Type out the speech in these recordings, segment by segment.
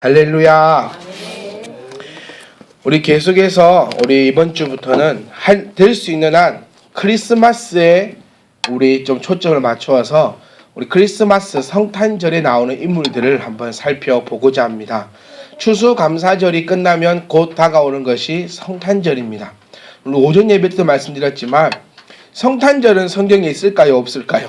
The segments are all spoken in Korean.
할렐루야. 우리 계속해서 우리 이번 주부터는 될 수 있는 한 크리스마스에 우리 좀 초점을 맞추어서 우리 크리스마스 성탄절에 나오는 인물들을 한번 살펴보고자 합니다. 추수감사절이 끝나면 곧 다가오는 것이 성탄절입니다. 오늘 오전 예배 때도 말씀드렸지만 성탄절은 성경에 있을까요? 없을까요?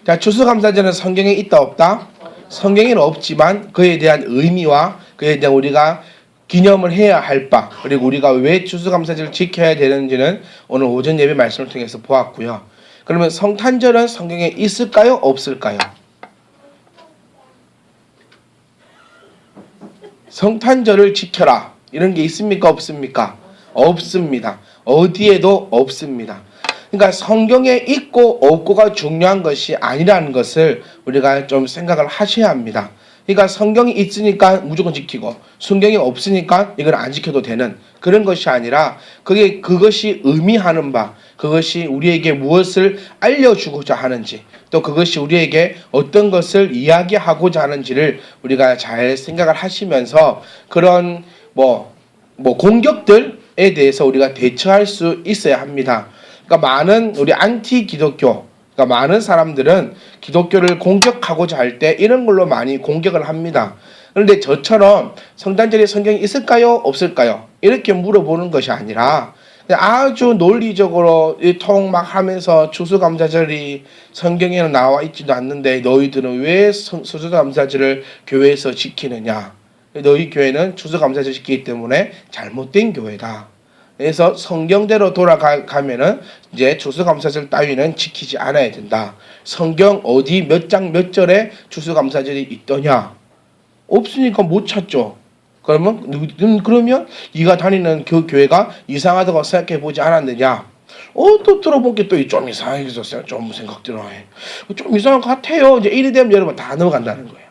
자, 추수감사절은 성경에 있다 없다? 성경에는 없지만 그에 대한 의미와 그에 대한 우리가 기념을 해야 할 바, 그리고 우리가 왜 추수감사절을 지켜야 되는지는 오늘 오전 예배 말씀을 통해서 보았고요. 그러면 성탄절은 성경에 있을까요? 없을까요? 성탄절을 지켜라 이런 게 있습니까? 없습니까? 없습니다. 어디에도 없습니다. 그러니까 성경에 있고 없고가 중요한 것이 아니라는 것을 우리가 좀 생각을 하셔야 합니다. 그러니까 성경이 있으니까 무조건 지키고 성경이 없으니까 이걸 안 지켜도 되는 그런 것이 아니라 그것이 의미하는 바, 그것이 우리에게 무엇을 알려주고자 하는지, 또 그것이 우리에게 어떤 것을 이야기하고자 하는지를 우리가 잘 생각을 하시면서 그런 공격들에 대해서 우리가 대처할 수 있어야 합니다. 그러니까 많은 우리 안티 기독교, 그러니까 많은 사람들은 기독교를 공격하고자 할 때 이런 걸로 많이 공격을 합니다. 그런데 저처럼 성탄절에 성경이 있을까요? 없을까요? 이렇게 물어보는 것이 아니라 아주 논리적으로 막 하면서 추수감사절이 성경에는 나와 있지도 않는데 너희들은 왜 추수감사절을 교회에서 지키느냐? 너희 교회는 추수감사절 지키기 때문에 잘못된 교회다. 그래서 성경대로 돌아가면은 이제 추수감사절 따위는 지키지 않아야 된다. 성경 어디 몇 장 몇 절에 추수감사절이 있더냐? 없으니까 못 찾죠. 그러면 네가 다니는 그 교회가 이상하다고 생각해 보지 않았느냐? 또 들어본 게 또 좀 이상해졌어요. 좀 생각 들어요. 좀 이상한 것 같아요. 이제 이리 되면 여러분 다 넘어간다는 거예요.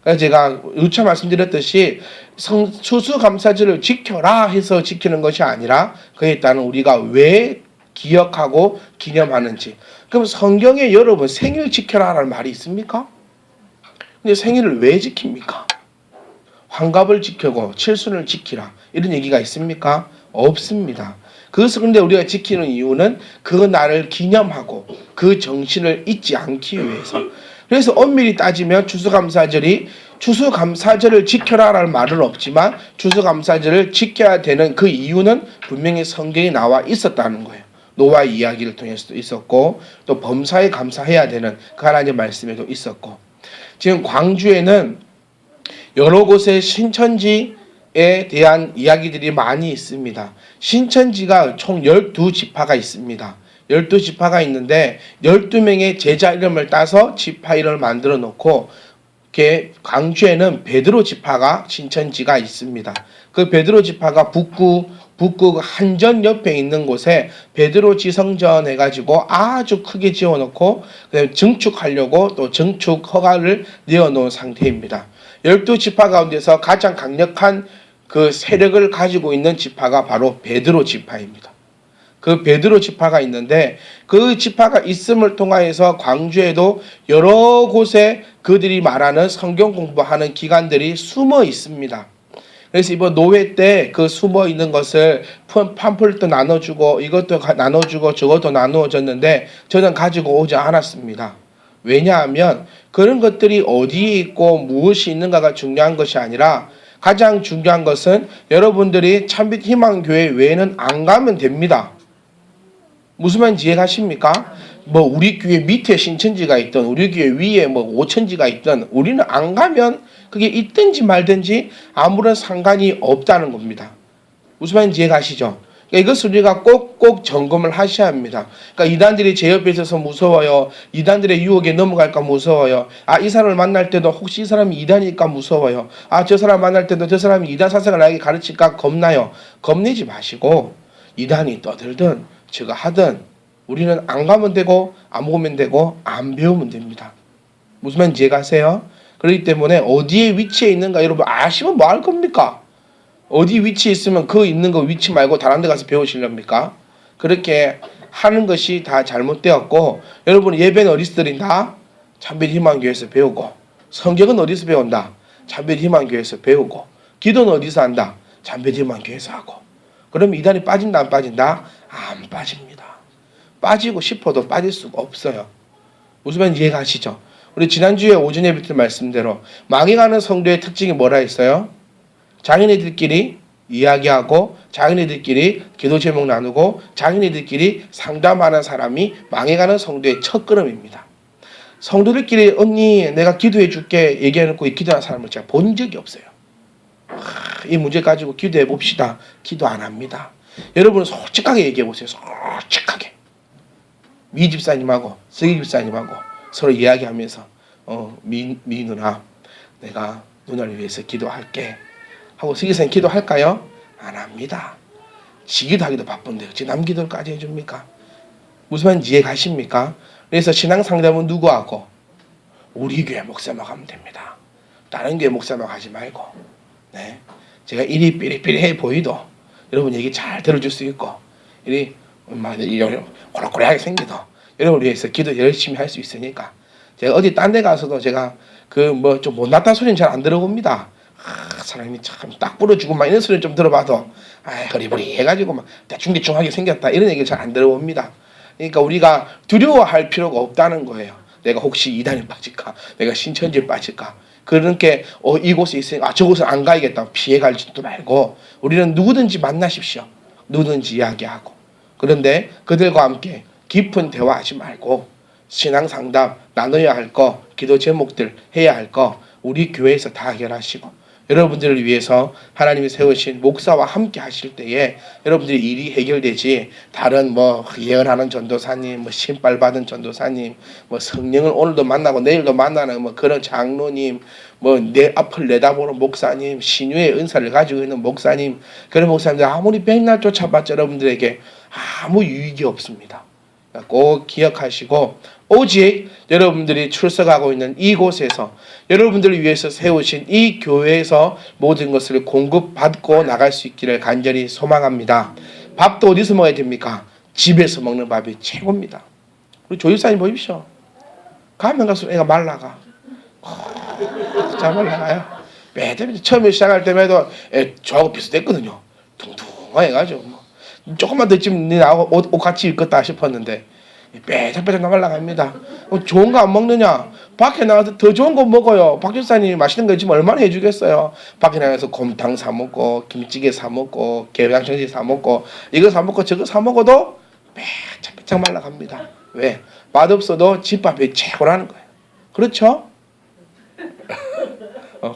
그래서 제가 누차 말씀드렸듯이 추수감사절을 지켜라 해서 지키는 것이 아니라 그에 따른 우리가 왜 기억하고 기념하는지. 그럼 성경에 여러분 생일 지켜라라는 말이 있습니까? 근데 생일을 왜 지킵니까? 환갑을 지키고 칠순을 지키라 이런 얘기가 있습니까? 없습니다. 그것을 근데 우리가 지키는 이유는 그 날을 기념하고 그 정신을 잊지 않기 위해서. 그래서 엄밀히 따지면 추수감사절을 지켜라라는 말은 없지만 추수감사절을 지켜야 되는 그 이유는 분명히 성경에 나와 있었다는 거예요. 노아 이야기를 통해서도 있었고 또 범사에 감사해야 되는 그 하나님의 말씀에도 있었고, 지금 광주에는 여러 곳의 신천지에 대한 이야기들이 많이 있습니다. 신천지가 총 12지파가 있습니다. 12지파가 있는데 12명의 제자 이름을 따서 지파 이름을 만들어 놓고 광주에는 베드로 지파가 신천지가 있습니다. 그 베드로 지파가 북구 한전 옆에 있는 곳에 베드로 지성전 해가지고 아주 크게 지어놓고 증축하려고 또 증축 허가를 내어놓은 상태입니다. 12지파 가운데서 가장 강력한 그 세력을 가지고 있는 지파가 바로 베드로 지파입니다. 그 베드로 지파가 있는데 그 지파가 있음을 통하여서 광주에도 여러 곳에 그들이 말하는 성경 공부하는 기관들이 숨어 있습니다. 그래서 이번 노회 때 그 숨어 있는 것을 팜플도 나눠주고 이것도 나눠주고 저것도 나누어졌는데 저는 가지고 오지 않았습니다. 왜냐하면 그런 것들이 어디에 있고 무엇이 있는가가 중요한 것이 아니라 가장 중요한 것은 여러분들이 참빛 희망교회 외에는 안 가면 됩니다. 무슨 말인지 이해가십니까? 우리 교회 밑에 신천지가 있든 우리 교회 위에 오천지가 있든 우리는 안 가면 그게 있든지 말든지 아무런 상관이 없다는 겁니다. 무슨 말인지 이해가시죠? 그러니까 이것을 우리가 꼭 점검을 하셔야 합니다. 그러니까 이단들이 제 옆에 있어서 무서워요. 이단들의 유혹에 넘어갈까 무서워요. 이 사람을 만날 때도 혹시 이 사람이 이단일까 무서워요. 저 사람 만날 때도 저 사람이 이단 사상을 나에게 가르칠까 겁나요. 겁내지 마시고 이단이 떠들든 제가 하든 우리는 안 가면 되고 안 먹으면 되고 안 배우면 됩니다. 무슨 말인지 이해가세요? 그렇기 때문에 어디에 위치해 있는가 여러분 아시면 뭐 할 겁니까? 어디 위치에 있으면 그 있는 거 위치 말고 다른 데 가서 배우시렵니까? 그렇게 하는 것이 다 잘못되었고, 여러분 예배는 어디서 드린다? 참빛 희망교회에서 배우고, 성경은 어디서 배운다? 참배희망교회에서 배우고, 기도는 어디서 한다? 참배희망교회에서 하고. 그럼 이단이 빠진다 안 빠진다? 안 빠집니다. 빠지고 싶어도 빠질 수가 없어요. 무슨 말인지 이해가시죠? 우리 지난주에 오전 예배 때 말씀대로 망해가는 성도의 특징이 뭐라 했어요? 자기네들끼리 이야기하고 자기네들끼리 기도 제목 나누고 자기네들끼리 상담하는 사람이 망해가는 성도의 첫 걸음입니다. 성도들끼리 언니 내가 기도해 줄게 얘기해놓고 기도하는 사람을 제가 본 적이 없어요. 이 문제 가지고 기도해 봅시다. 기도 안 합니다. 여러분은 솔직하게 얘기해 보세요. 솔직하게. 미 집사님하고 서기 집사님하고 서로 이야기하면서 미 누나 내가 누나를 위해서 기도할게 하고 서기 집사님 기도할까요? 안 합니다. 지 기도하기도 바쁜데 어찌 남 기도까지 해줍니까? 무슨 말인지 이해 가십니까? 그래서 신앙 상담은 누구하고? 우리 교회 목사님하고 하면 됩니다. 다른 교회 목사님하고 하지 말고. 네. 제가 일이 삐리삐리해 보이도 여러분 얘기 잘 들어줄 수 있고 일이 고락고락하게 생기도 여러분을 위해서 기도 열심히 할 수 있으니까 제가 어디 딴 데 가서도 제가 그 뭐 좀 못났다는 소리는 잘 안 들어봅니다. 사람이 참 딱 부러지고 막 이런 소리를 좀 들어봐도 허리버리 해가지고 막 대충대충하게 생겼다 이런 얘기를 잘 안 들어봅니다. 그러니까 우리가 두려워할 필요가 없다는 거예요. 내가 혹시 이단에 빠질까? 내가 신천지에 빠질까? 그렇게 이곳에 있으니까 저곳은 안 가야겠다 피해갈지도 말고 우리는 누구든지 만나십시오. 누구든지 이야기하고 그런데 그들과 함께 깊은 대화하지 말고 신앙 상담 나눠야 할 거 기도 제목들 해야 할 거 우리 교회에서 다 해결하시고 여러분들을 위해서 하나님이 세우신 목사와 함께 하실 때에 여러분들의 일이 해결되지 다른 뭐 예언하는 전도사님 뭐 신발 받은 전도사님 뭐 성령을 오늘도 만나고 내일도 만나는 뭐 그런 장로님 뭐 내 앞을 내다보는 목사님 신유의 은사를 가지고 있는 목사님 그런 목사님들 아무리 백날 쫓아봤자 여러분들에게 아무 유익이 없습니다. 꼭 기억하시고 오직 여러분들이 출석하고 있는 이곳에서 여러분들을 위해서 세우신 이 교회에서 모든 것을 공급받고 나갈 수 있기를 간절히 소망합니다. 밥도 어디서 먹어야 됩니까? 집에서 먹는 밥이 최고입니다. 우리 조집사님 보십시오. 가면 갈수록 애가 말라가. 잘 말라가요. 매달 처음에 시작할 때마다 저하고 비슷했거든요. 퉁퉁하게 해가지고 조금만 더 찌면 나하고 옷 같이 입겠다 싶었는데 빼작빼작 나갈라갑니다. 좋은 거 안 먹느냐? 밖에 나가서 더 좋은 거 먹어요. 박 교사님이 맛있는 거 지금 얼마나 해주겠어요. 밖에 나가서 곰탕 사 먹고 김찌개 사 먹고 게장정지 사 먹고 이거 사 먹고 저거 사 먹어도 빼작빼작 말라갑니다. 왜? 맛없어도 집밥이 최고라는 거예요. 그렇죠?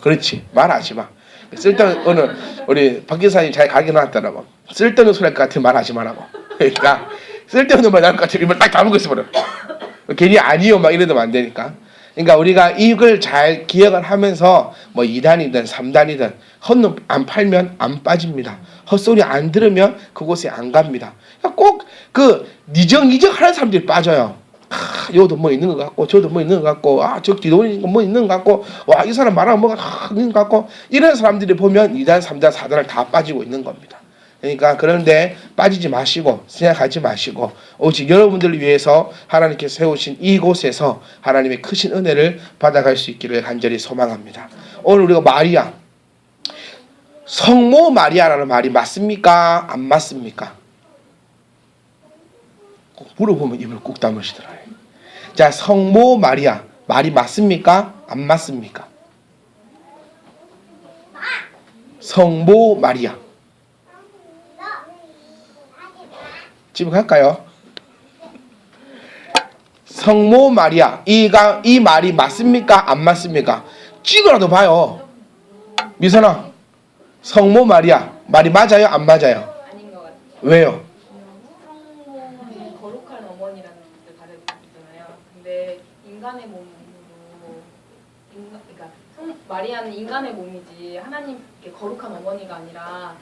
그렇지. 말하지 마. 쓸데없는 오늘 우리 박 교사님 잘 가르쳐 놨더라고. 쓸데없는 소리 할 것 같으면 말하지 말라고. 그러니까 쓸데없는 말 나올 것 같으면 입을 딱 다물고 있어버려. 괜히 아니요 막 이러면 안 되니까. 그러니까 우리가 이걸 잘 기억을 하면서 뭐 2단이든 3단이든 헛놈 안 팔면 안 빠집니다. 헛소리 안 들으면 그곳에 안 갑니다. 그러니까 꼭 그 니적니적 하는 사람들이 빠져요. 여기도 뭐 있는 것 같고 저도 뭐 있는 것 같고 저 기도원이 뭐 있는 것 같고 와 이 사람 말하면 뭐가 있는 것 같고 이런 사람들이 보면 2단 3단 4단을 다 빠지고 있는 겁니다. 그러니까 그런데 빠지지 마시고 생각하지 마시고 오직 여러분들을 위해서 하나님께서 세우신 이곳에서 하나님의 크신 은혜를 받아갈 수 있기를 간절히 소망합니다. 오늘 우리가 마리아 성모 마리아라는 말이 맞습니까? 안 맞습니까? 꼭 물어보면 입을 꾹 다무시더라고요. 자, 성모 마리아 말이 맞습니까? 안 맞습니까? 성모 마리아 집에 갈까요? 성모 마리아 이 말이 맞습니까? 안 맞습니까? 찍어라도 봐요. 미선아 성모 마리아 말이 맞아요? 안 맞아요? 아닌 것 같아요. 왜요? 성모는 거룩한 어머니라는 뜻을 가지고 있잖아요. 근데 인간의 몸으로 그러니까 마리아는 인간의 몸이지 하나님께 거룩한 어머니가 아니라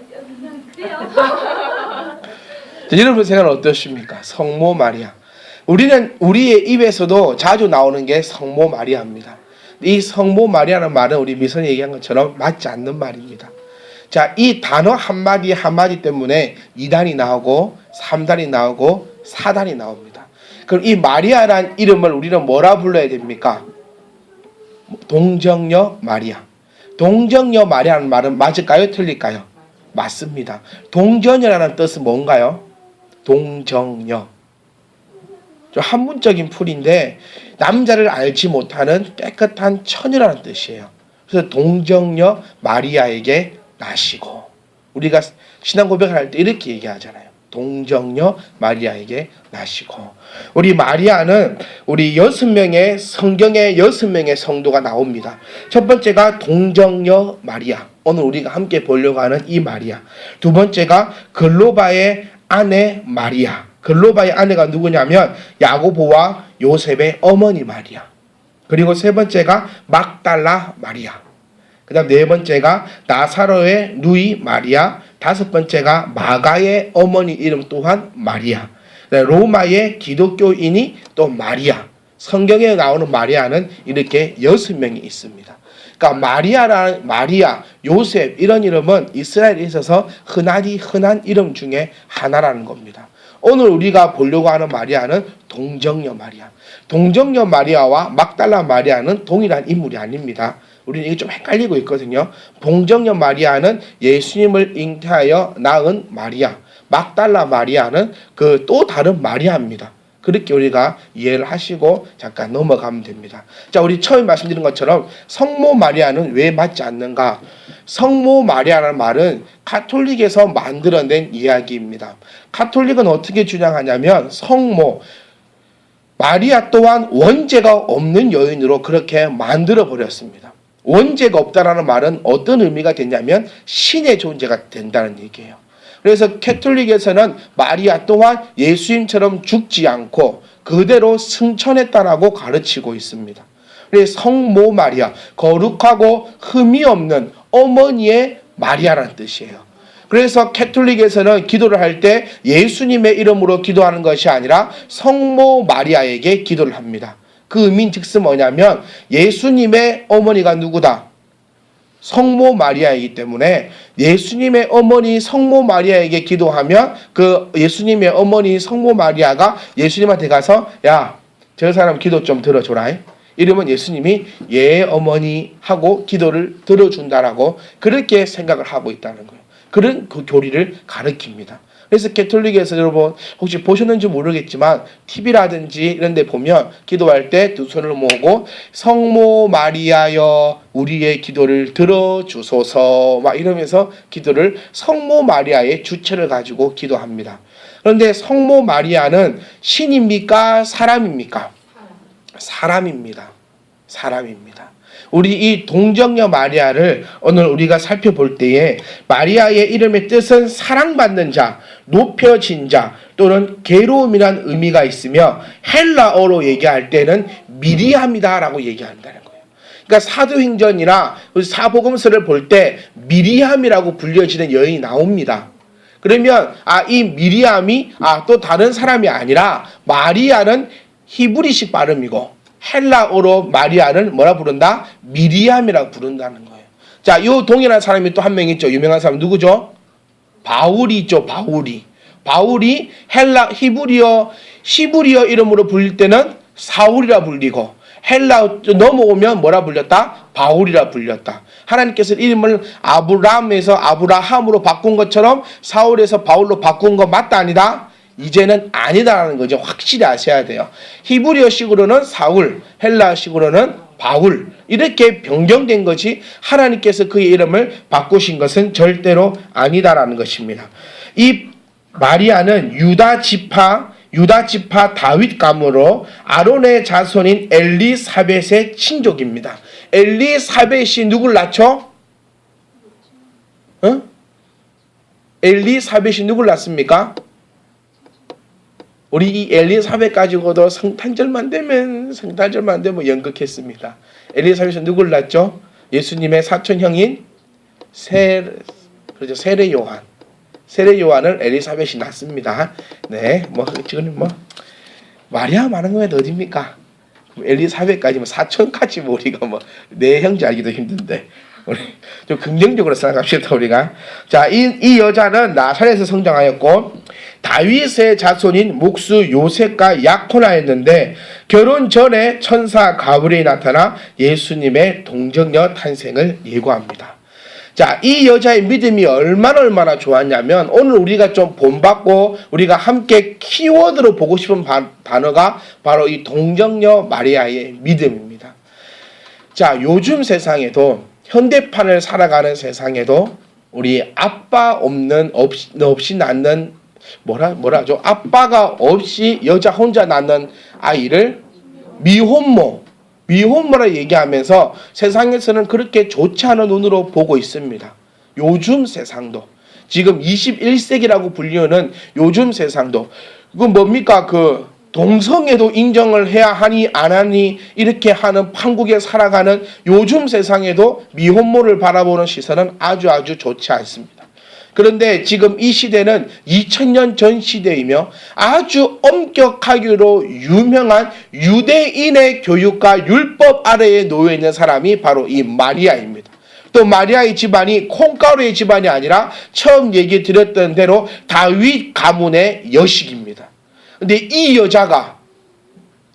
그냥 그래요. 여러분 생각은 어떠십니까? 성모 마리아. 우리는 우리의 입에서도 자주 나오는 게 성모 마리아입니다. 이 성모 마리아라는 말은 우리 미선이 얘기한 것처럼 맞지 않는 말입니다. 자, 이 단어 한마디 한마디 때문에 2단이 나오고 3단이 나오고 4단이 나옵니다. 그럼 이 마리아란 이름을 우리는 뭐라 불러야 됩니까? 동정녀 마리아. 동정녀 마리아라는 말은 맞을까요? 틀릴까요? 맞습니다. 동정녀라는 뜻은 뭔가요? 동정녀. 좀 한문적인 풀인데 남자를 알지 못하는 깨끗한 처녀라는 뜻이에요. 그래서 동정녀 마리아에게 나시고, 우리가 신앙 고백을 할 때 이렇게 얘기하잖아요. 동정녀 마리아에게 나시고. 우리 마리아는 우리 6명의 성경에 6명의 성도가 나옵니다. 첫 번째가 동정녀 마리아, 오늘 우리가 함께 보려고 하는 이 마리아. 두 번째가 글로바의 아내 마리아. 글로바의 아내가 누구냐면 야고보와 요셉의 어머니 마리아. 그리고 세 번째가 막달라 마리아. 그 다음 네 번째가 나사로의 누이 마리아. 다섯 번째가 마가의 어머니 이름 또한 마리아. 로마의 기독교인이 또 마리아. 성경에 나오는 마리아는 이렇게 6명이 있습니다. 그러니까 마리아, 요셉 이런 이름은 이스라엘에 있어서 흔한 이름 중에 하나라는 겁니다. 오늘 우리가 보려고 하는 마리아는 동정녀 마리아. 동정녀 마리아와 막달라 마리아는 동일한 인물이 아닙니다. 우리는 이게 좀 헷갈리고 있거든요. 동정녀 마리아는 예수님을 잉태하여 낳은 마리아, 막달라 마리아는 그 또 다른 마리아입니다. 그렇게 우리가 이해를 하시고 잠깐 넘어가면 됩니다. 자, 우리 처음 말씀드린 것처럼 성모 마리아는 왜 맞지 않는가? 성모 마리아라는 말은 가톨릭에서 만들어낸 이야기입니다. 가톨릭은 어떻게 주장하냐면 성모 마리아 또한 원죄가 없는 여인으로 그렇게 만들어 버렸습니다. 원죄가 없다라는 말은 어떤 의미가 되냐면 신의 존재가 된다는 얘기예요. 그래서 캐톨릭에서는 마리아 또한 예수님처럼 죽지 않고 그대로 승천했다라고 가르치고 있습니다. 그래서 성모 마리아, 거룩하고 흠이 없는 어머니의 마리아라는 뜻이에요. 그래서 캐톨릭에서는 기도를 할 때 예수님의 이름으로 기도하는 것이 아니라 성모 마리아에게 기도를 합니다. 그 의미인즉슨 뭐냐면 예수님의 어머니가 누구다? 성모 마리아이기 때문에 예수님의 어머니 성모 마리아에게 기도하면 그 예수님의 어머니 성모 마리아가 예수님한테 가서 야, 저 사람 기도 좀 들어줘라. 이러면 예수님이 예 어머니 하고 기도를 들어준다라고 그렇게 생각을 하고 있다는 거예요. 그런 그 교리를 가르칩니다. 그래서 캐톨릭에서 여러분 혹시 보셨는지 모르겠지만 TV라든지 이런 데 보면 기도할 때 두 손을 모으고 성모 마리아여 우리의 기도를 들어주소서 막 이러면서 기도를 성모 마리아의 주체를 가지고 기도합니다. 그런데 성모 마리아는 신입니까? 사람입니까? 사람입니다. 사람입니다. 우리 이 동정녀 마리아를 오늘 우리가 살펴볼 때에 마리아의 이름의 뜻은 사랑받는 자, 높여진 자 또는 괴로움이란 의미가 있으며 헬라어로 얘기할 때는 미리암이다라고 얘기한다는 거예요. 그러니까 사도행전이나 사복음서를 볼 때 미리암이라고 불려지는 여인이 나옵니다. 그러면 이 미리암이 또 다른 사람이 아니라 마리아는 히브리식 발음이고 헬라어로 마리아를 뭐라 부른다? 미리암이라고 부른다는 거예요. 자, 이 동일한 사람이 또 한 명 있죠. 유명한 사람 누구죠? 바울이 있죠. 바울이 히브리어 이름으로 불릴 때는 사울이라 불리고 헬라어 넘어오면 뭐라 불렸다? 바울이라 불렸다. 하나님께서 이름을 아브라함에서 아브라함으로 바꾼 것처럼 사울에서 바울로 바꾼 거 맞다 아니다? 이제는 아니다라는 거죠. 확실히 아셔야 돼요. 히브리어식으로는 사울, 헬라식으로는 바울 이렇게 변경된 것이 하나님께서 그의 이름을 바꾸신 것은 절대로 아니다라는 것입니다. 이 마리아는 유다 지파 다윗 가문으로 아론의 자손인 엘리사벳의 친족입니다. 엘리사벳이 누굴 낳죠? 엘리사벳이 누굴 낳습니까? 우리 이 엘리사벳 가지고도 성탄절만 되면 연극했습니다. 엘리사벳은 누굴 낳죠? 예수님의 사촌형인 세례 요한. 세례 요한을 엘리사벳이 낳습니다. 네, 지금 마리아 많은 거면 어딥니까? 엘리사벳까지 사촌까지 우리가 내 형제 알기도 힘든데 우리 좀 긍정적으로 생각합시다 우리가. 자, 이 여자는 나사렛에서 성장하였고 다윗의 자손인 목수 요셉과 약혼하였는데 결혼 전에 천사 가브리엘이 나타나 예수님의 동정녀 탄생을 예고합니다. 자, 이 여자의 믿음이 얼마나 좋았냐면 오늘 우리가 좀 본받고 우리가 함께 키워드로 보고 싶은 단어가 바로 이 동정녀 마리아의 믿음입니다. 자, 요즘 세상에도 현대판을 살아가는 세상에도 우리 아빠 없이 낳는 뭐라죠? 아빠가 없이 여자 혼자 낳는 아이를 미혼모라 얘기하면서 세상에서는 그렇게 좋지 않은 눈으로 보고 있습니다. 요즘 세상도 지금 21세기라고 불리는 요즘 세상도 그건 뭡니까? 그 동성애도 인정을 해야 하니 안 하니 이렇게 하는 판국에 살아가는 요즘 세상에도 미혼모를 바라보는 시선은 아주 좋지 않습니다. 그런데 지금 이 시대는 2000년 전 시대이며 아주 엄격하기로 유명한 유대인의 교육과 율법 아래에 놓여 있는 사람이 바로 이 마리아입니다. 또 마리아의 집안이 콩가루의 집안이 아니라 처음 얘기 드렸던 대로 다윗 가문의 여식입니다. 근데 이 여자가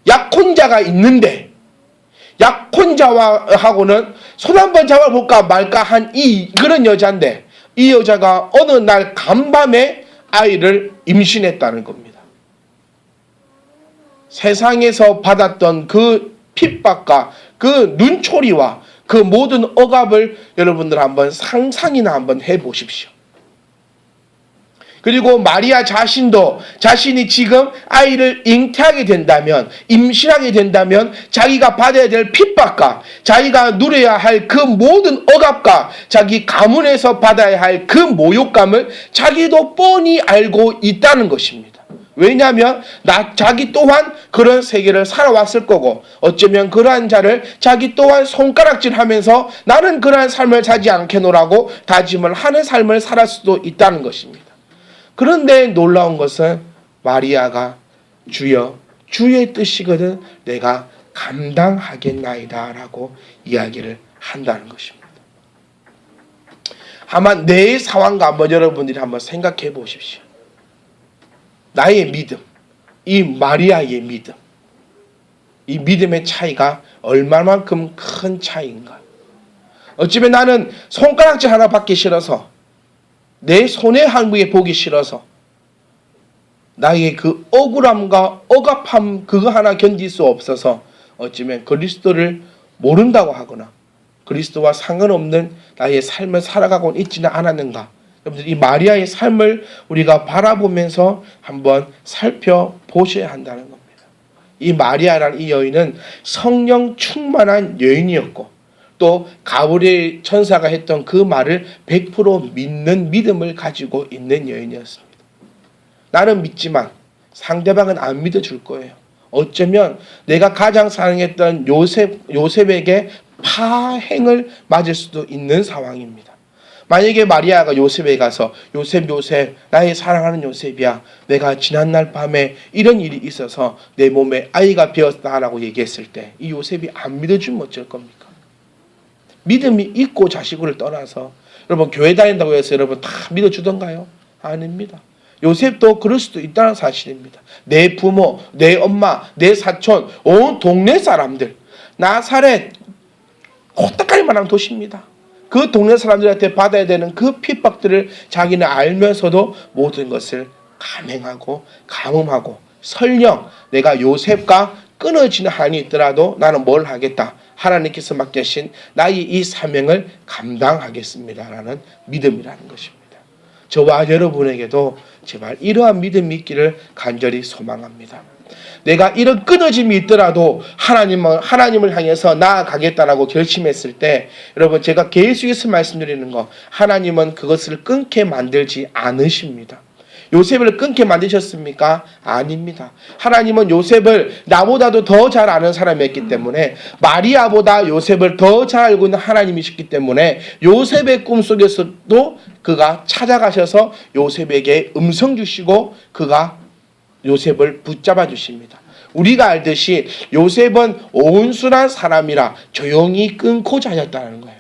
약혼자가 있는데 약혼자하고는 손 한번 잡아볼까 말까 한 그런 여자인데 이 여자가 어느 날 간밤에 아이를 임신했다는 겁니다. 세상에서 받았던 그 핍박과 그 눈초리와 그 모든 억압을 여러분들 한번 상상이나 한번 해보십시오. 그리고 마리아 자신도 자신이 지금 아이를 잉태하게 된다면 임신하게 된다면 자기가 받아야 될 핍박과 자기가 누려야 할 그 모든 억압과 자기 가문에서 받아야 할 그 모욕감을 자기도 뻔히 알고 있다는 것입니다. 왜냐하면 자기 또한 그런 세계를 살아왔을 거고 어쩌면 그러한 자를 자기 또한 손가락질하면서 나는 그러한 삶을 사지 않겠노라고 다짐을 하는 삶을 살았을 수도 있다는 것입니다. 그런데 놀라운 것은 마리아가 주여 주의 뜻이거든 내가 감당하겠나이다 라고 이야기를 한다는 것입니다. 아마 내 상황과 한번 여러분들이 한번 생각해 보십시오. 나의 믿음, 이 마리아의 믿음, 이 믿음의 차이가 얼마만큼 큰 차이인가. 어쩌면 나는 손가락질 하나 받기 싫어서 내 손의 한국에 보기 싫어서 나의 그 억울함과 억압함 그거 하나 견딜 수 없어서 어쩌면 그리스도를 모른다고 하거나 그리스도와 상관없는 나의 삶을 살아가고 있지는 않았는가. 여러분들 이 마리아의 삶을 우리가 바라보면서 한번 살펴보셔야 한다는 겁니다. 이 마리아라는 이 여인은 성령 충만한 여인이었고 또 가브리엘 천사가 했던 그 말을 100% 믿는 믿음을 가지고 있는 여인이었습니다. 나는 믿지만 상대방은 안 믿어줄 거예요. 어쩌면 내가 가장 사랑했던 요셉에게 파행을 맞을 수도 있는 상황입니다. 만약에 마리아가 요셉에 가서 요셉 나의 사랑하는 요셉이야 내가 지난날 밤에 이런 일이 있어서 내 몸에 아이가 되었다라고 얘기했을 때 이 요셉이 안 믿어주면 어쩔 겁니까? 믿음이 있고 자식을 떠나서 여러분 교회 다닌다고 해서 여러분 다 믿어주던가요? 아닙니다. 요셉도 그럴 수도 있다는 사실입니다. 내 부모, 내 엄마, 내 사촌, 온 동네 사람들 나사렛 코딱할 만한 도시입니다. 그 동네 사람들한테 받아야 되는 그 핍박들을 자기는 알면서도 모든 것을 감행하고 감음하고 설령 내가 요셉과 끊어지는 한이 있더라도 나는 뭘 하겠다. 하나님께서 맡기신 나의 이 사명을 감당하겠습니다라는 믿음이라는 것입니다. 저와 여러분에게도 제발 이러한 믿음이 있기를 간절히 소망합니다. 내가 이런 끊어짐이 있더라도 하나님을 향해서 나아가겠다라고 결심했을 때 여러분 제가 계속해서 말씀드리는 거 하나님은 그것을 끊게 만들지 않으십니다. 요셉을 끊게 만드셨습니까? 아닙니다. 하나님은 요셉을 나보다도 더 잘 아는 사람이었기 때문에 마리아보다 요셉을 더 잘 알고 있는 하나님이셨기 때문에 요셉의 꿈속에서도 그가 찾아가셔서 요셉에게 음성 주시고 그가 요셉을 붙잡아 주십니다. 우리가 알듯이 요셉은 온순한 사람이라 조용히 끊고 다녔다는 거예요.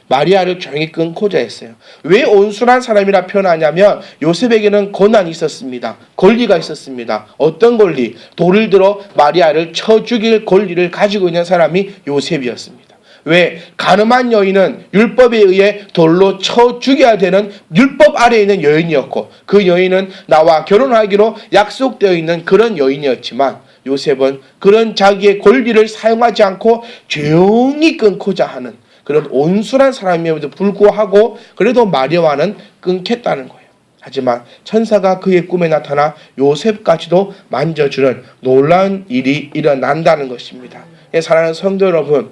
마리아를 조용히 끊고자 했어요. 왜 온순한 사람이라 표현하냐면 요셉에게는 고난이 있었습니다. 권리가 있었습니다. 어떤 권리? 돌을 들어 마리아를 쳐 죽일 권리를 가지고 있는 사람이 요셉이었습니다. 왜? 가늠한 여인은 율법에 의해 돌로 쳐 죽여야 되는 율법 아래에 있는 여인이었고 그 여인은 나와 결혼하기로 약속되어 있는 그런 여인이었지만 요셉은 그런 자기의 권리를 사용하지 않고 조용히 끊고자 하는 그런 온순한 사람임에도 불구하고 그래도 마리아와는 끊겠다는 거예요. 하지만 천사가 그의 꿈에 나타나 요셉까지도 만져주는 놀라운 일이 일어난다는 것입니다. 사랑하는 성도 여러분,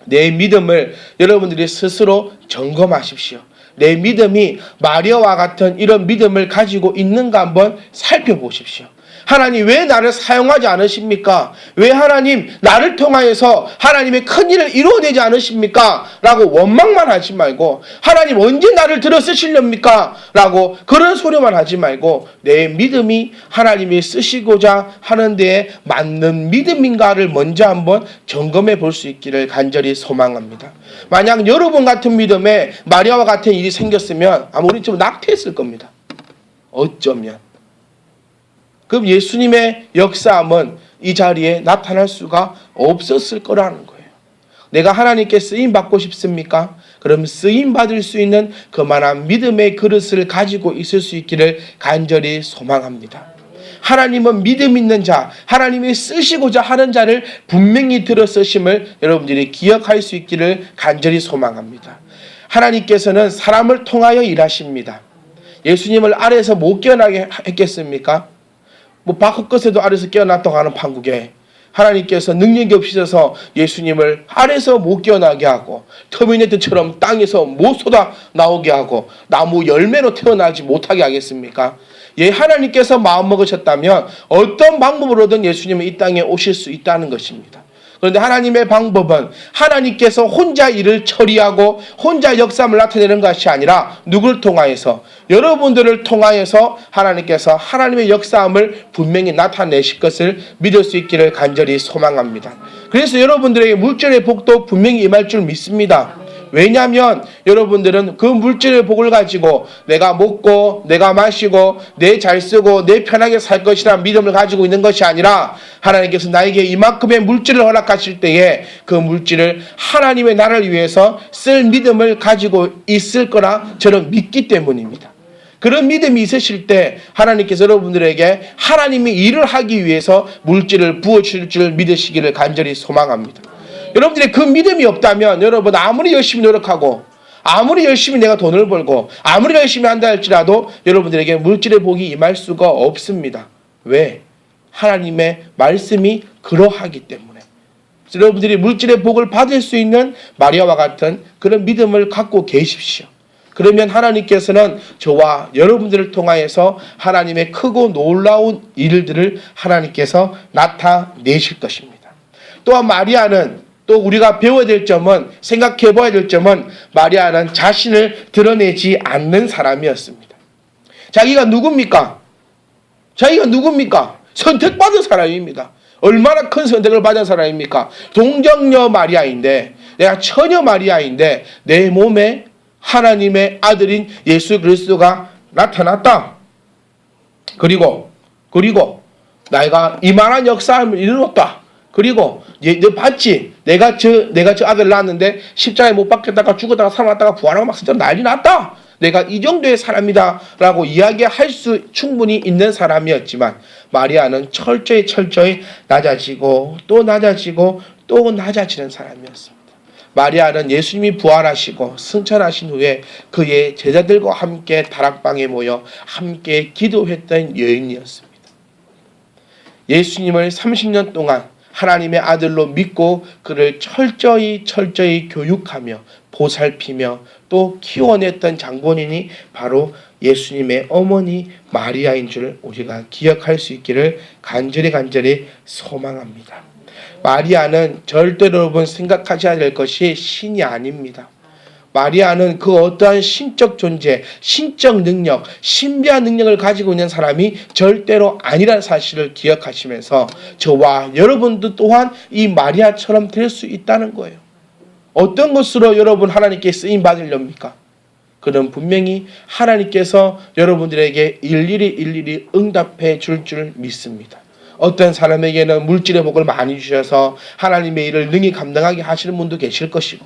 내 믿음을 여러분들이 스스로 점검하십시오. 내 믿음이 마리아와 같은 이런 믿음을 가지고 있는가 한번 살펴보십시오. 하나님 왜 나를 사용하지 않으십니까? 왜 하나님 나를 통하여서 하나님의 큰 일을 이루어내지 않으십니까? 라고 원망만 하지 말고 하나님 언제 나를 들어 쓰시렵니까? 라고 그런 소리만 하지 말고 내 믿음이 하나님이 쓰시고자 하는 데에 맞는 믿음인가를 먼저 한번 점검해 볼 수 있기를 간절히 소망합니다. 만약 여러분 같은 믿음에 마리아와 같은 일이 생겼으면 아마 우리 좀 낙태했을 겁니다. 어쩌면. 그럼 예수님의 역사함은 이 자리에 나타날 수가 없었을 거라는 거예요. 내가 하나님께 쓰임받고 싶습니까? 그럼 쓰임받을 수 있는 그만한 믿음의 그릇을 가지고 있을 수 있기를 간절히 소망합니다. 하나님은 믿음 있는 자, 하나님이 쓰시고자 하는 자를 분명히 들어 쓰심을 여러분들이 기억할 수 있기를 간절히 소망합니다. 하나님께서는 사람을 통하여 일하십니다. 예수님을 아래에서 못 깨어나게 했겠습니까? 바깥에도 아래서 깨어났다고 하는 판국에 하나님께서 능력이 없으셔서 예수님을 아래서 못 깨어나게 하고 터미네이터처럼 땅에서 못 쏟아 나오게 하고 나무 열매로 태어나지 못하게 하겠습니까? 하나님께서 마음먹으셨다면 어떤 방법으로든 예수님은 이 땅에 오실 수 있다는 것입니다. 그런데 하나님의 방법은 하나님께서 혼자 일을 처리하고 혼자 역사를 나타내는 것이 아니라 누굴 통하여서 여러분들을 통하여서 하나님께서 하나님의 역사함을 분명히 나타내실 것을 믿을 수 있기를 간절히 소망합니다. 그래서 여러분들에게 물질의 복도 분명히 임할 줄 믿습니다. 왜냐하면 여러분들은 그 물질의 복을 가지고 내가 먹고 내가 마시고 내 잘 쓰고 내 편하게 살 것이라는 믿음을 가지고 있는 것이 아니라 하나님께서 나에게 이만큼의 물질을 허락하실 때에 그 물질을 하나님의 나라를 위해서 쓸 믿음을 가지고 있을 거라 저는 믿기 때문입니다. 그런 믿음이 있으실 때 하나님께서 여러분들에게 하나님이 일을 하기 위해서 물질을 부어주실 줄 믿으시기를 간절히 소망합니다. 여러분들이 그 믿음이 없다면 여러분 아무리 열심히 노력하고 아무리 열심히 내가 돈을 벌고 아무리 열심히 한다 할지라도 여러분들에게 물질의 복이 임할 수가 없습니다. 왜? 하나님의 말씀이 그러하기 때문에. 여러분들이 물질의 복을 받을 수 있는 마리아와 같은 그런 믿음을 갖고 계십시오. 그러면 하나님께서는 저와 여러분들을 통하여서 하나님의 크고 놀라운 일들을 하나님께서 나타내실 것입니다. 또한 마리아는 또 우리가 배워야 될 점은 생각해 봐야 될 점은 마리아는 자신을 드러내지 않는 사람이었습니다. 자기가 누굽니까? 선택받은 사람입니다. 얼마나 큰 선택을 받은 사람입니까? 동정녀 마리아인데 내가 처녀 마리아인데 내 몸에 하나님의 아들인 예수 그리스도가 나타났다. 그리고 내가 이만한 역사를 이루었다. 그리고 너 봤지? 내가 저 아들 낳았는데 십자가에 못 박혔다가 죽었다가 살아났다가 부활하고 막 진짜 난리 났다. 내가 이 정도의 사람이다 라고 이야기할 수 충분히 있는 사람이었지만 마리아는 철저히 낮아지고 또 낮아지고 또 낮아지는 사람이었습니다. 마리아는 예수님이 부활하시고 승천하신 후에 그의 제자들과 함께 다락방에 모여 함께 기도했던 여인이었습니다. 예수님을 30년 동안 하나님의 아들로 믿고 그를 철저히 교육하며 보살피며 또 키워냈던 장본인이 바로 예수님의 어머니 마리아인 줄 우리가 기억할 수 있기를 간절히 소망합니다. 마리아는 절대로 여러분 생각하셔야 될 것이 신이 아닙니다. 마리아는 그 어떠한 신적 존재, 신적 능력, 신비한 능력을 가지고 있는 사람이 절대로 아니라는 사실을 기억하시면서 저와 여러분도 또한 이 마리아처럼 될 수 있다는 거예요. 어떤 것으로 여러분 하나님께 쓰임 받으렵니까? 그럼 분명히 하나님께서 여러분들에게 일일이 응답해 줄 믿습니다. 어떤 사람에게는 물질의 복을 많이 주셔서 하나님의 일을 능히 감당하게 하시는 분도 계실 것이고,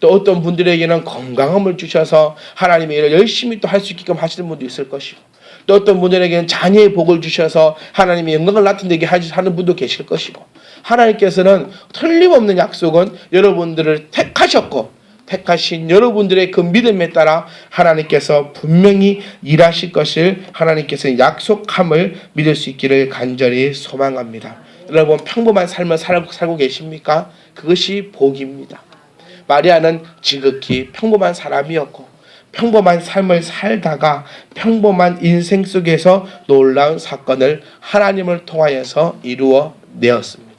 또 어떤 분들에게는 건강함을 주셔서 하나님의 일을 열심히 또 할 수 있게끔 하시는 분도 있을 것이고, 또 어떤 분들에게는 자녀의 복을 주셔서 하나님의 영광을 나타내게 하는 분도 계실 것이고, 하나님께서는 틀림없는 약속은 여러분들을 택하셨고, 택하신 여러분들의 그 믿음에 따라 하나님께서 분명히 일하실 것을 하나님께서 약속함을 믿을 수 있기를 간절히 소망합니다. 여러분, 평범한 삶을 살고 계십니까? 그것이 복입니다. 마리아는 지극히 평범한 사람이었고, 평범한 삶을 살다가 평범한 인생 속에서 놀라운 사건을 하나님을 통하여서 이루어 내었습니다.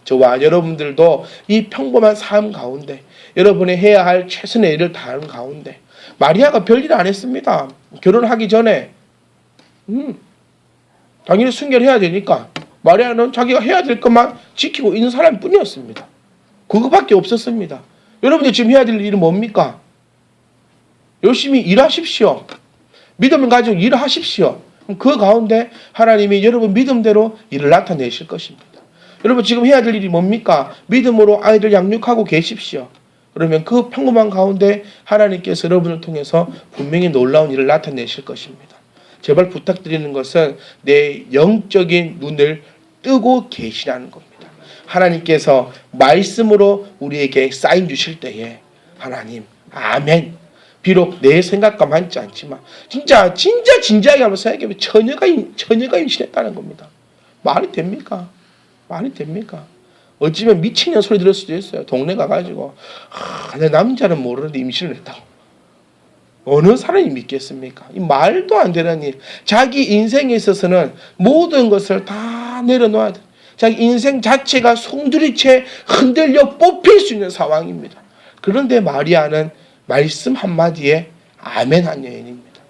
저와 여러분들도 이 평범한 삶 가운데 여러분이 해야 할 최선의 일을 다하는 가운데, 마리아가 별일 안 했습니다. 결혼하기 전에 당연히 순결해야 되니까 마리아는 자기가 해야 될 것만 지키고 있는 사람뿐이었습니다. 그거밖에 없었습니다. 여러분이 지금 해야 될 일은 뭡니까? 열심히 일하십시오. 믿음을 가지고 일하십시오. 그 가운데 하나님이 여러분 믿음대로 일을 나타내실 것입니다. 여러분 지금 해야 될 일이 뭡니까? 믿음으로 아이들 양육하고 계십시오. 그러면 그 평범한 가운데 하나님께서 여러분을 통해서 분명히 놀라운 일을 나타내실 것입니다. 제발 부탁드리는 것은 내 영적인 눈을 뜨고 계시라는 겁니다. 하나님께서 말씀으로 우리에게 사인 주실 때에 하나님 아멘, 비록 내 생각과 맞지 않지만 진짜 진지하게 한번 생각해보면 처녀가 임신했다는 겁니다. 말이 됩니까? 말이 됩니까? 어찌면 미친년 소리 들을 수도 있어요. 동네 가가지고 내 남자는 모르는데 임신을 했다고. 어느 사람이 믿겠습니까? 이 말도 안 되는 일. 자기 인생에 있어서는 모든 것을 다 내려놓아야 돼. 자기 인생 자체가 송두리째 흔들려 뽑힐 수 있는 상황입니다. 그런데 마리아는 말씀 한마디에 아멘한 여인입니다.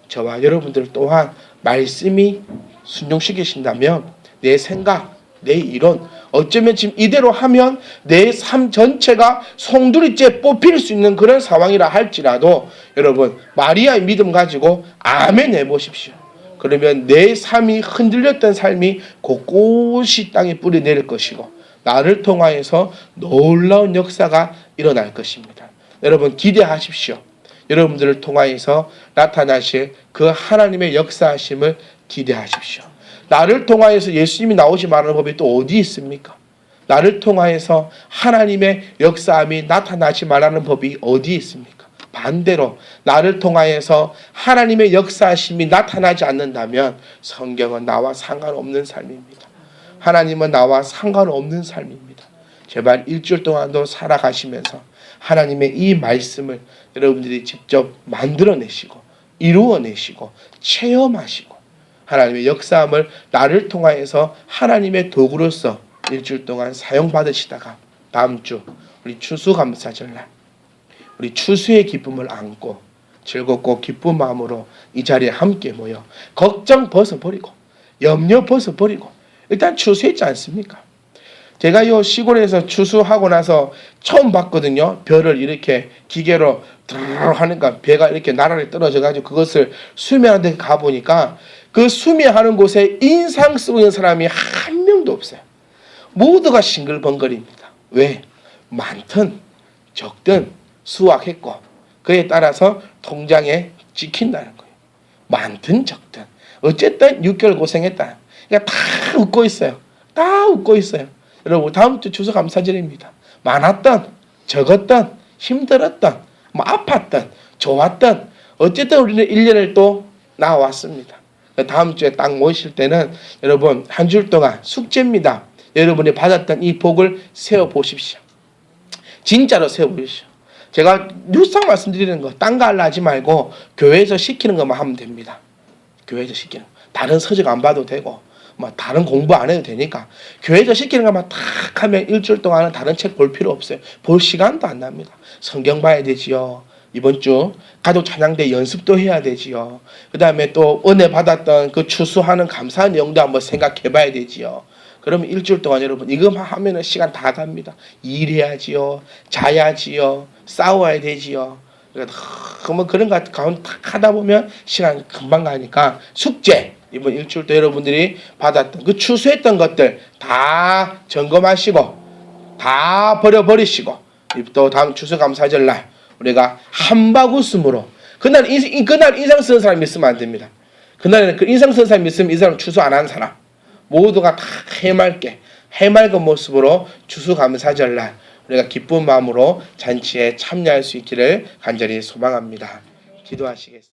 저와 여러분들 또한 말씀이 순종시키신다면 내 생각, 내 이론, 어쩌면 지금 이대로 하면 내 삶 전체가 송두리째 뽑힐 수 있는 그런 상황이라 할지라도 여러분 마리아의 믿음 가지고 아멘 해보십시오. 그러면 내 삶이 흔들렸던 삶이 곳곳이 땅에 뿌리 내릴 것이고 나를 통하여서 놀라운 역사가 일어날 것입니다. 여러분 기대하십시오. 여러분들을 통하여서 나타나실 그 하나님의 역사하심을 기대하십시오. 나를 통하여서 예수님이 나오지 말하는 법이 또 어디 있습니까? 나를 통하여서 하나님의 역사함이 나타나지 말라는 법이 어디 있습니까? 반대로 나를 통하여서 하나님의 역사하심이 나타나지 않는다면 성경은 나와 상관없는 삶입니다. 하나님은 나와 상관없는 삶입니다. 제발 일주일 동안도 살아가시면서 하나님의 이 말씀을 여러분들이 직접 만들어내시고 이루어내시고 체험하시고 하나님의 역사함을 나를 통하여서 하나님의 도구로서 일주일 동안 사용받으시다가 다음 주 우리 추수감사절날 우리 추수의 기쁨을 안고 즐겁고 기쁜 마음으로 이 자리에 함께 모여 걱정 벗어버리고 염려 벗어버리고 일단 추수했지 않습니까? 제가 이 시골에서 추수하고 나서 처음 봤거든요. 벼를 이렇게 기계로 드르르 하니까 배가 이렇게 나란히 떨어져가지고 그것을 수매하는 데 가보니까 그 수매하는 곳에 인상 쓰고 있는 사람이 한 명도 없어요. 모두가 싱글벙글입니다. 왜? 많든 적든 수확했고 그에 따라서 통장에 찍힌다는 거예요. 많든 적든 어쨌든 6개월 고생했다. 그러니까 다 웃고 있어요. 다 웃고 있어요. 여러분 다음 주 추수감사절입니다. 많았던 적었던 힘들었던 뭐 아팠던 좋았던 어쨌든 우리는 1년을 또 나왔습니다. 다음 주에 딱 모이실 때는 여러분 한 주 동안 숙제입니다. 여러분이 받았던 이 복을 세워보십시오. 진짜로 세워보십시오. 제가 늘상 말씀드리는 거 딴 거 하지 말고 교회에서 시키는 것만 하면 됩니다. 교회에서 시키는 거. 다른 서적 안 봐도 되고 뭐 다른 공부 안 해도 되니까 교회에서 시키는 것만 탁 하면 일주일 동안은 다른 책 볼 필요 없어요. 볼 시간도 안 납니다. 성경 봐야 되지요. 이번 주 가족 찬양대 연습도 해야 되지요. 그 다음에 또 은혜 받았던 그 추수하는 감사한 내용도 한번 생각해 봐야 되지요. 그러면 일주일 동안 여러분 이것만 하면은 시간 다 갑니다. 일해야지요, 자야지요, 싸워야 되지요. 그러면 그런 거 가운데 탁 하다 보면 시간 금방 가니까 숙제 이번 일주일 때 여러분들이 받았던 그 추수했던 것들 다 점검하시고 다 버려버리시고 또 다음 추수감사절 날 우리가 한바구음으로 그날 인상 쓰는 사람이 있으면 안 됩니다. 그날에는 그 인상 쓰는 사람이 있으면 이 사람 추수 안 한 사람 모두가 다 해맑은 모습으로 추수감사절 날 우리가 기쁜 마음으로 잔치에 참여할 수 있기를 간절히 소망합니다. 기도하시겠습니다.